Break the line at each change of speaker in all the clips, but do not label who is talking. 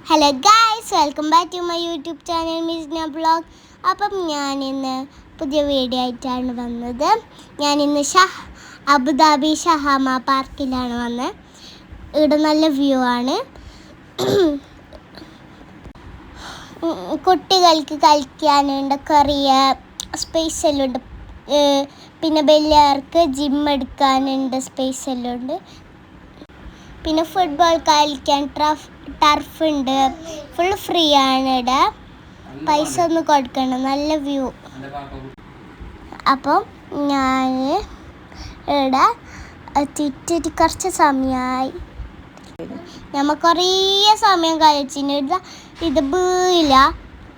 Hello guys, welcome back to my YouTube channel Misna vlog. അപ്പം ഞാനിന്ന് പുതിയ വീഡിയോ ആയിട്ടാണ് വന്നത്. ഞാനിന്ന് അബുദാബി ഷഹാമ പാർക്കിലാണ് വന്നത്. ഇവിടെ നല്ല വ്യൂ ആണ്. കുട്ടികൾക്ക് കളിക്കാനുണ്ട്, കുറേ സ്പേസ് എല്ലാം ഉണ്ട്. പിന്നെ വലിയവർക്ക് ജിം എടുക്കാനുണ്ട്, സ്പേസ് എല്ലാം ഉണ്ട്. പിന്നെ ഫുട്ബോൾ കളിക്കാൻ ടർഫ് ഉണ്ട്. ഫുൾ ഫ്രീ ആണ്. ഇവിടെ പൈസ ഒന്നും കൊടുക്കണം. നല്ല വ്യൂ. അപ്പം ഞാൻ ഇവിടെ എത്തിയിട്ട് കുറച്ച് സമയമായി. നമ്മൾ കുറേ സമയം കളിച്ചിട്ട് ഇത് വീല.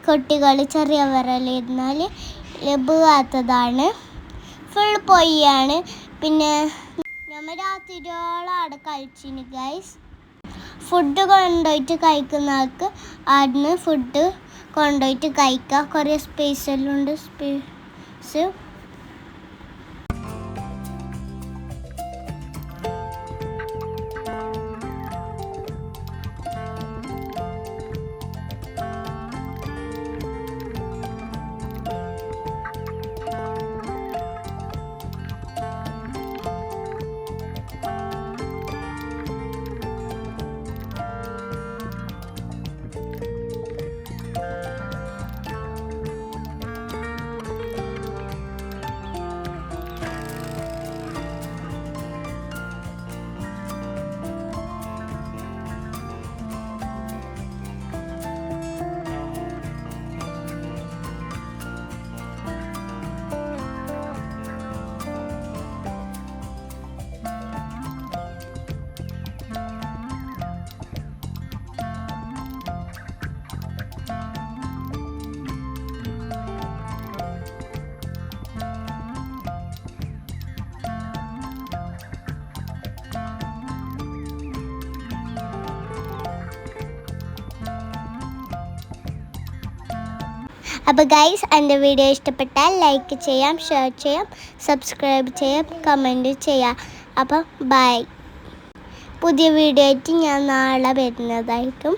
കുട്ടികൾ ചെറിയവരെല്ലാം ഇരുന്നാൽ വീഴാത്തതാണ്. ഫുൾ പൊയ്യാണ്. പിന്നെ നമ്മൾ രാത്രിയോളം അവിടെ കളിച്ചിന് ഗൈസ്. ഫുഡ് കൊണ്ടുപോയിട്ട് കഴിക്കുന്ന ആൾക്ക് അവിടുന്ന് ഫുഡ് കൊണ്ടുപോയിട്ട് കഴിക്കുക. കുറേ സ്പേസ് എല്ലാം ഉണ്ട്. സ്പേസ് അപ്പോൾ ഗൈസ്, എൻ്റെ വീഡിയോ ഇഷ്ടപ്പെട്ടാൽ ലൈക്ക് ചെയ്യാം, ഷെയർ ചെയ്യാം, സബ്സ്ക്രൈബ് ചെയ്യാം, കമൻറ്റ് ചെയ്യാം. അപ്പം ബൈ. പുതിയ വീഡിയോ ആയിട്ട് ഞാൻ നാളെ വരുന്നതായിട്ടും.